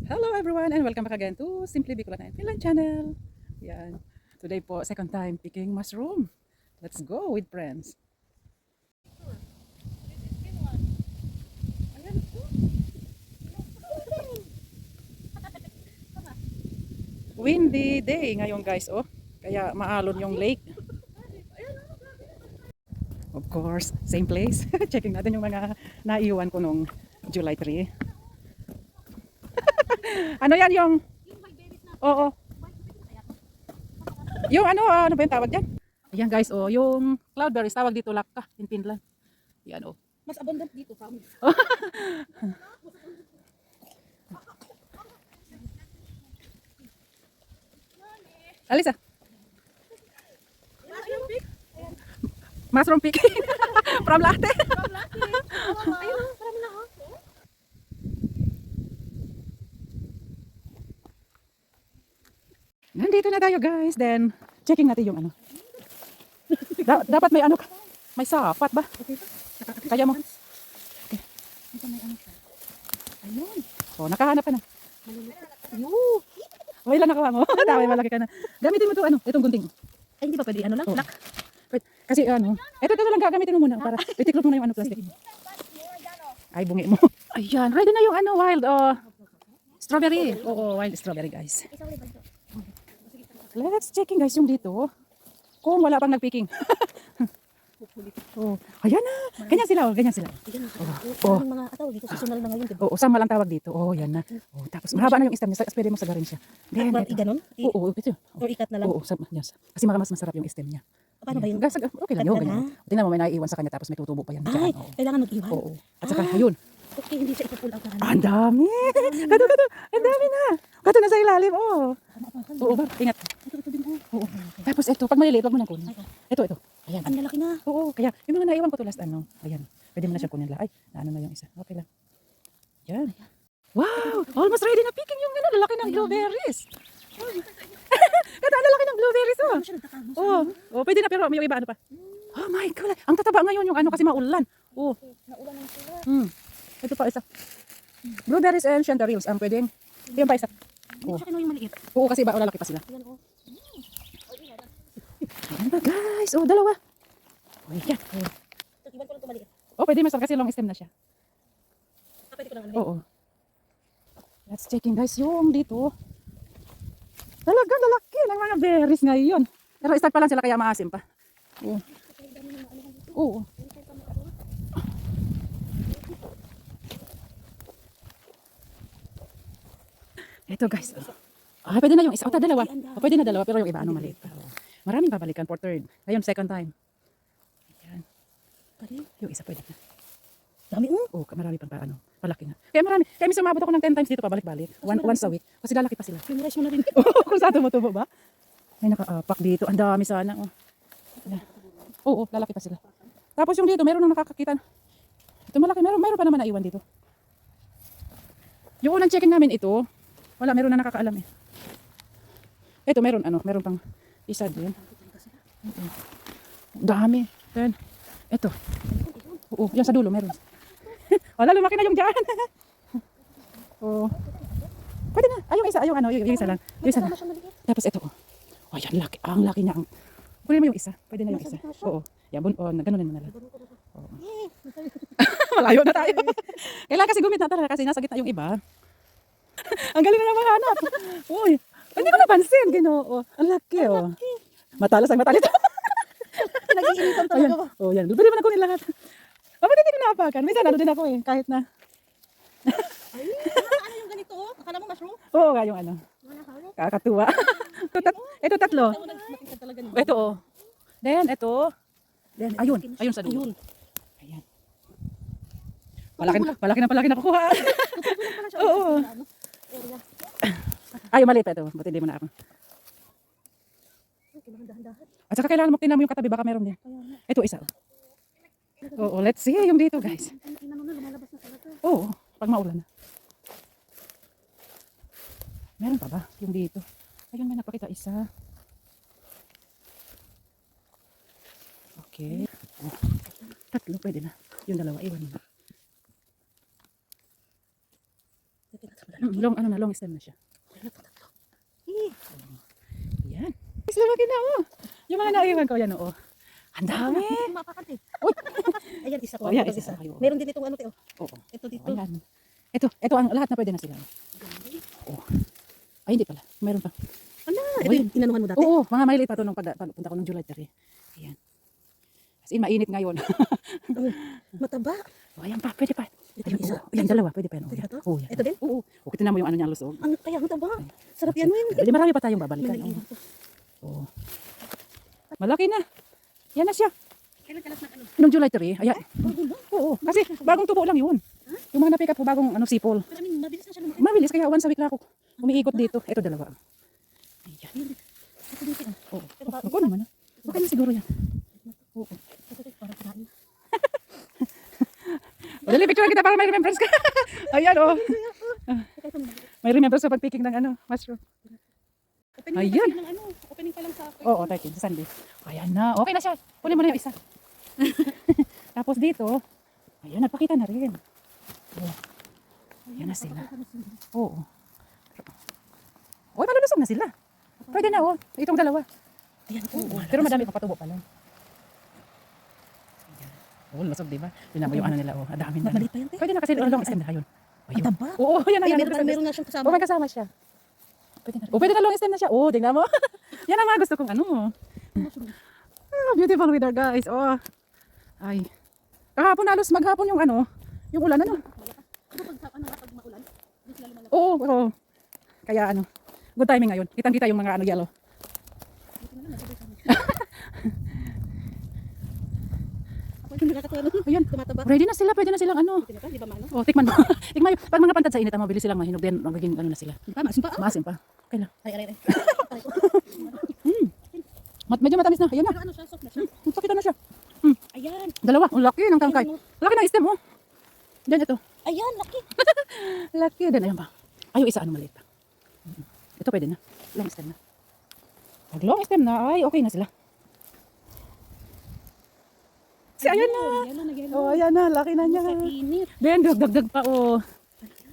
Hello everyone and welcome back again to Simply Bicolana and Finland channel. Yan. Today po, second time picking mushroom. Let's go with friends. Windy day ngayon guys, oh. Kaya maalon yung lake. Of course, same place. Checking natin yung mga naiwan ko nung July 3. Ano yan yung... Oo. Yung ano ba yung tawag dyan? Ayan guys, oh, yung cloudberries, tawag dito lakka in Finland. Yan, oh. Mas abundant dito sa amin. Alisa. Mushroom picking. From latte. Ayun, marami na ha. Nandito na tayo guys. Then, checking natin yung ano. Dapat may ano ka. May sapat ba? Kaya mo. Okay. Ito may ano siya. Ayun. Oh, nakahanap ka na. Ayun. May lang nakuha mo. Tama, malaki ka na. Gamitin mo to ano, itong gunting. Ay, hindi pa pwede. Ano lang? Oo. Lock. Wait, kasi ano, ito na lang gagamitin mo muna para itiklop mo na yung ano plastic. Ay, bungi mo. Ayan, ready na yung ano, wild strawberry. Oo, wild strawberry guys. Let's checking guys yung dito. Kung wala pang nagpicking. Oh, ayan na. Ganyan sila, oh, ganyan sila. Oh. Mga ataw dito seasonal na ngayon, di ba? Oo, sama lang tawag dito. Oh, yan na. Oh, tapos mahaba na yung stem niya, pwede mo sagarin siya. Then, At iganon? oo, ito. Or ikat na lang? Oo, yes. Kasi mas masarap yung stem niya. Paano ba yun? Okay lang yun, Ganda ganyan. Tingnan mo, may naiiwan sa kanya tapos may tutubo pa yan. Ay, Oo. kailangan mag-iwan. Oo. At saka, ayun. Okay, hindi siya ipupull out na. Ang dami. Kato. Ang dami na. Kato na sa ilalim. Oo. Oo, ba? Ingat. Ito din po. Oo. Tapos ito, pag maliliit, wag mo nang kunin. Ito. Ayan. Ang lalaki na. Oo, kaya yung mga naiwan ko to last ano. Ayan. Pwede mo na siya kunin. Ay, naano na yung isa. Okay lang. Yan. Wow! Almost ready na picking yung ano, lalaki ng blueberries. Kato, ang lalaki ng blueberries, oh. Ano siya nagtatagos? Oo, pwede na pero may iba ano pa. Oh my God. Ang tataba ngayon yung ano kasi maulan. Oo. Naulan na sila. Ito pa isa. Blueberries and chanterelles. Pwedeng. Yan pa isa. Hindi siya kinuha yung maliit. Oo, kasi ba lalaki pa sila. Yan o. Ayan ba guys? Oh, dalawa. Oh, yan. Iwan ko lang ito maliit. Oh, pwede masarap kasi long stem na siya. Pwede ko lang ano. Oo. Let's checking guys yung dito. Talaga lalaki ng mga berries ngayon. Pero start pa lang sila kaya maasim pa. Oo. Oo. Ito guys. Pwede na yung isa. Dalawa. Pwede na dalawa pero yung iba maliit pa. Maraming babalikan for third. Ngayon second time. Ayan. Yung isa pwede na. Dami mo. Oo, marami pang palaki na. Kaya marami. Kaya minsan umabot ako ng 10 times dito pabalik-balik. Once a week. Kasi lalaki pa sila. Memorize mo na rin. Kung saan tumutubo ba? May nakaapak dito. Ang dami sana. Oo, lalaki pa sila. Tapos yung dito, meron nang nakakakita. Ito malaki. Meron pa naman naiwan dito. Yung unang checking namin ito, wala, meron na nakakaalam eh. Ito, meron pang isa din. Dami. Then, ito. Oo, yan sa dulo, meron. Wala, lumaki na yung dyan. Oo. Pwede na. Ay, yung isa lang. Yung isa lang. Tapos ito, oh. Oh, yan, laki. Ang laki niya. Kunin mo yung isa. Pwede na yung isa. Oo. Yan, ganunin mo na lang. Oo. Malayo na tayo. Kailangan kasi gumit na talaga kasi nasa gitna yung iba. Ang galing na naman hanap. Uy, hindi ko napansin. Ginoo. Ang laki, oh. Matalas ang matalis. Nag-iinitan talaga ba? Oh, yan. Pwede mo na kunin lahat. Bakit hindi ko naapakan? Minsan ano din ako eh. Kahit na. Ay, ano yung ganito? Akala mo mushroom? Oo nga yung Wala ka ulit. kakatuwa. Ito tatlo. Ako nagmatingkad talaga niya. Ito, oh. Then, ito. Then, ayun sa dulo. Ayan. Palaki na kukuha. Oo. Ay, maliit pa ito. Buti hindi mo na ako. At saka kailangan mo tingnan mo yung katabi. Baka meron din. Ito, isa. Oo, let's see yung dito, guys. Oo, pag maulan na. Meron pa ba yung dito? Ayun, may napakita isa. Okay. Oh, tatlo, pwede na. Yung dalawa, iwan mo. Long, ano na, long stem na siya. Eh, Yan. Mas lumaki na, oh. Yung mga naiwan ko, yan, oh. Ang dami. mapakante. Uy. Ayan, isa Oh, ko. yan, Ito, isa. isa. Ayun. Meron din itong ano, Teo. Oo. Ito dito. Oh, ayan. Ito ang lahat na pwede na sila. Oh. Ay, hindi pala. Meron pa. Ano? Ito Uy. yung inanuhan mo dati. Oo, mga maliliit pa ito nung pagpunta ko ng July 3. Ayan. As in, mainit ngayon. Mataba. Oh, ayan pa, pwede pa. Ito Ayun, yung isa. oh, ayan, dalawa, pwede pa. Pwede ba to? Oh, yan. Ito din? Oo. Oh, kita na mo yung ano niya, lusog. Ano kaya mataba? Sarap yan, Win. Hindi, marami pa tayong babalikan. May naiwan ko. Oh. Malaki na. Yan na siya. Kailan kalas na ano? Nung July 3, ayan. Bago na. Oo, kasi bagong tubo lang yun. Yung mga na-pick up ko, bagong ano, sipol. Pero I mean, mabilis na siya lumaki. Mabilis, kaya once a week na ako umiikot dito. Ito dalawa. Ayan. Ito dito. Oo. Ako naman. Okay na siguro yan. Oo. Ito para kinain. O, dali, picture kita para may remembrance ka. Ayan, oh. May remembrance sa pag-picking ng ano, mushroom. Opening pa Ayan. kasi ng ano. Opening pa lang sa Oo, Tarkin, sa Sunday. Ayan na. Okay na siya. Kunin mo na yung isa. Tapos dito, ayan, nagpakita na rin. Oh. Ayan na sila. Oo. Uy, malulusog na sila. Pwede na, oh. Itong dalawa. Ayan. Oo. Pero madami pang patubo pa lang. Ayan. Oh, lusog, diba? Yun na mo yung ano nila, oh. Dami na. Mabalik pa yan, te. Pwede na kasi long stem na yun. Ang taba. Oo, yan na. Ay, Yan, meron na siyang kasama. Oh, may kasama siya. Pwede na. Oh, pwede na long stem na siya. Oh, tingnan mo. Yan ang mga gusto kong ano. Ah, beautiful weather, guys. Oh. Ay. Kahapon halos maghapon yung ano, yung ulan ano. Ano pag ano pag maulan? Di sila lumalaki. Oo, oo. Kaya ano, good timing ngayon. Kitang-kita yung mga ano yellow. Ako yung nakakatuwa nun. Ayun. Tumataba. Ready na sila, pwede na silang ano. Di ba? Di ba maano? Oh, tikman mo. Tikman mo. Pag mga pantad sa init, mabilis silang mahinog din. Magiging ano na sila. Di ba? Masin pa. Maasim pa. Okay lang. Ay, ay, ay. Medyo matamis na. Ayan na. Pero ano siya? Soft na siya. Sakita na siya. Ayan. Dalawa. Ang laki ng tangkay. Laki ng stem, oh. Diyan ito. Ayan, laki. Laki din. Ayan pa. Ay, yung isa ano maliit pa. Ito pwede na. Long stem na. Pag long stem na, ay okay na sila. Si ayan na. Yellow na yellow. Oh, ayan na. Laki na niya. Sa init. Then, dagdag pa, oh.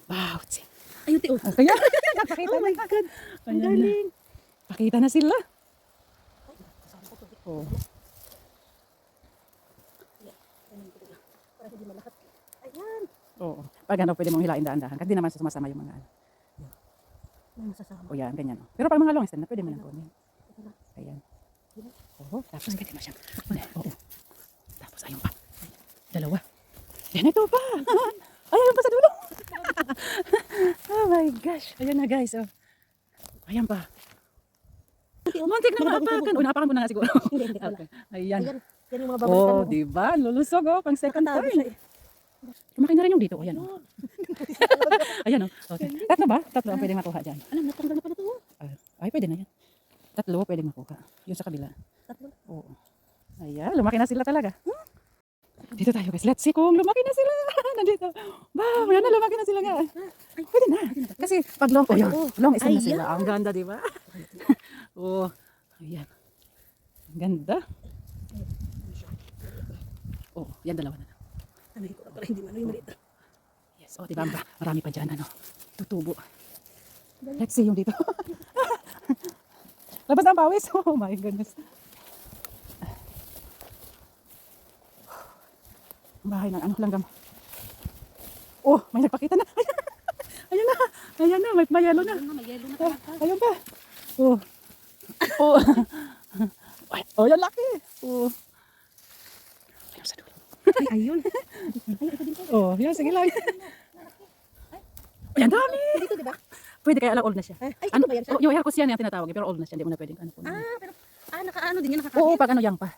Wow. Ayun, Teo. Kaya, pakita Oh my na. God. Ang Ayan na. galing. Pakita na sila. Oh. Para hindi malahat. Ayan. Oo. Pag ano, pwede mong hilain daan-dahan. Kasi di naman sumasama yung mga ano. May masasama. O yan, ganyan. Oh. Pero pag mga long stem na, pwede mo nang kunin. Ayan. Oo. Tapos pwede mo siyang. Oo. Tapos ayun pa. Dalawa. Yan, ito pa. Ay, ayun pa sa dulo. Oh my gosh. Ayan na guys. Oh. Ayan pa. Muntik na maapakan. O, naapakan ko na nga siguro. Hindi pala. Okay. Ayan. Ayan. Yan yung mga babalikan Oh, mo. diba? Lulusog, oh. Pang second Nakatago time. siya eh. Lumaki na rin yung dito. Ayan, oh. Ayan, oh. Okay. Tatlo ba? Tatlo ang pwedeng makuha dyan. Alam, natanggal na pala ito. Ay, pwede na yan. Tatlo pwedeng makuha. Yung sa kabila. Tatlo. Oo. Ayan, lumaki na sila talaga. Dito tayo guys. Let's see kung lumaki na sila. Nandito. Wow, yan na, lumaki na sila nga. Pwede na. Kasi pag long, oh, yun. Long isa na sila. Ang ganda, di ba? Oh, ayan. Ang ganda. Oh, yan dalawa na. Ano ko na para hindi man yung maliit. Yes, oh, di ba? Marami pa dyan, ano. Tutubo. Let's see yung dito. Labas na ang pawis. Oh my goodness. Ang bahay ng ano, langgam. Oh, may nagpakita na. Ayan na. Ayan na, may yellow na. Ano, may yellow na Oh, talaga. ayun pa. Oh. Oh. Ay, oh, yan laki. Oh. Ayun sa dulo. Ay, ayun. Ay, ito din po. Oh, yan, sige lang. Ayan, dami. Dito, di ba? Pwede kaya lang old na siya. Ay, ito Ano, ba yan siya? oh, yung Hercus yan yung tinatawag, pero old na siya, hindi mo na pwedeng ano po. Pero, nakaano din yan, nakakakit. Oo, pag ano yang pa.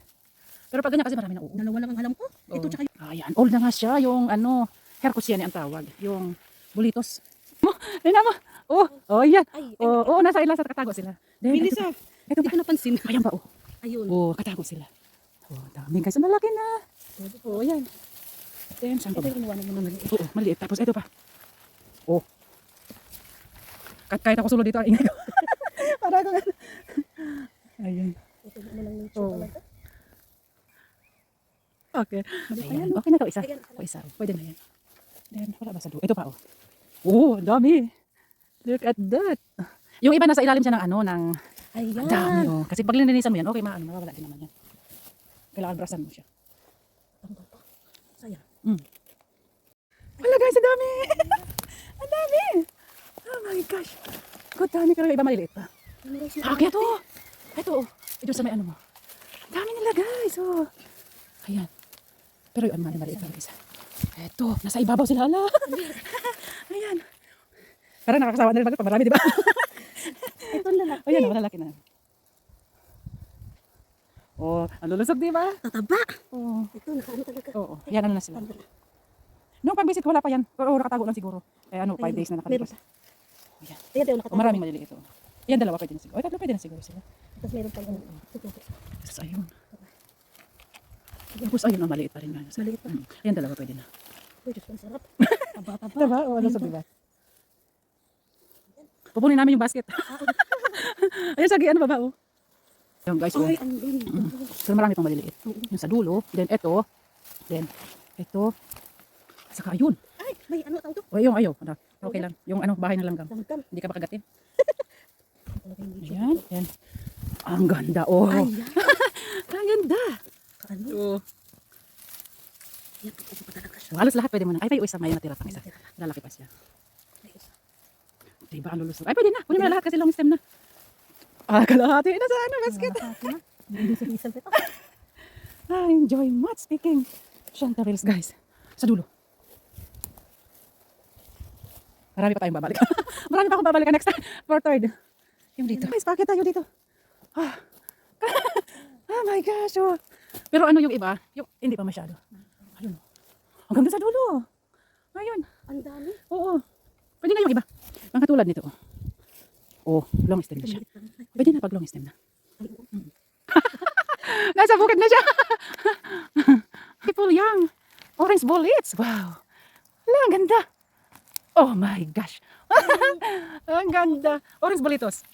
Pero pag ganyan kasi marami na uod. Dalawa lang ang alam ko. Ito Oo. tsaka yung... Ayan, old na nga siya, yung ano, Hercus yan ang tawag, yung bulitos. Mo, tingnan mo. Oh, oh, yan. Ay, Oh, oh, nasa ila sa katago sila. Then, bilis ito, ah. ito Hindi pa. ko napansin. Ayan pa, oh. Ayun. Oh, katago sila. Oh, dami guys, ang lalaki na. Oh, yan. Then, saan pa Ito ba? yung inuwanan mo na maliit. Oo, maliit. Tapos ito pa. Oh. Kahit ako sulod dito, ang ingay ko. Para ako. Ayan. Ito mo lang nature Oo. talaga. Okay. Ayan. Okay na to, isa. O isa. Pwede na yan. Then, wala ba sa dulo? Ito pa, oh. Oh, ang dami. Look at that. Yung iba nasa ilalim siya ng ano, ng Ayan. dami. Oh. Kasi pag lininisan mo yan, okay, mawawala din naman yan. Kailangan brasan mo siya. Tanggal pa. Sayang. Wala guys, ang dami! Ang dami! Oh my gosh. Good dami, pero yung iba maliliit pa. Meron sila. Ah, kaya to. Ito, oh. Ito sa may ano mo. Dami nila guys, oh. Ayan. Pero yung ano, maliit pa isa. Ito, nasa ibabaw sila. Hala. Ayan. Parang nakakasawa na rin pag marami, di ba? Ito ang lalaki. Ayan, oh, lalaki na. Oh, ang lulusog, di ba? Tataba. Oh. Ito, nakaano talaga. Oo, yan ano na sila. Tanggal. Nung pag-visit ko, wala pa yan. O nakatago lang siguro. Eh ano, 5 Ayun, days na meron nakalipas. pa. Ayan. Ayan, tayo O, nakatawa. maraming maliliit. Oh. Yan, dalawa pwede na siguro. O, tatlo pwede na siguro sila. Tapos meron pa yun. Tapos ayun. Tapos ayun, oh, maliit pa rin. Maliit pa. Yan, dalawa pwede na. Uy, Diyos ko, ang sarap. Taba-taba. Diba? O, ano sa diba? Pupunin namin yung basket. Ayun, sagi, ano baba, oh. Yung guys, oh. Ay, ang galing. So, marami pang maliliit. Yung sa dulo, then ito, then ito, saka ayun. Ay, may ano tawag to? O, yung ayaw. Ano, okay lang. Yung ano, bahay ng langgam. Damdam. Hindi ka makagatin. Talaga yung video. Ayan, yan. Ang ganda, oh. Ay, yan. Ang ganda. Kaano? Oh. Yan, pagpupo pa talaga siya. Halos lahat pwede mo na. Ay, may isa, may natira pang isa. Lalaki pa siya. May isa. Diba ang lulusog? Ay, pwede na. Kunin mo na lahat kasi long stem na. Ah, kalahati na sa ano, basket. Hindi sa isang pito. I enjoy much speaking chanterelles, guys. Sa dulo. Marami pa tayong babalik. Marami pa akong babalik next time. For third. Yung dito. Guys, bakit tayo dito? Ah. Oh my gosh. Oh. Pero ano yung iba? Yung, hindi pa masyado. Ayun. Ang ganda sa dulo. Ayun. Ang dami. Oo. Pwede na yung iba. Ang katulad nito. Oh, long stem na siya. Pwede na pag long stem na. Nasa bukid na siya. People young. Orange bullets. Wow. Wala, ang ganda. Oh my gosh. Ang ganda. Orange bulitos.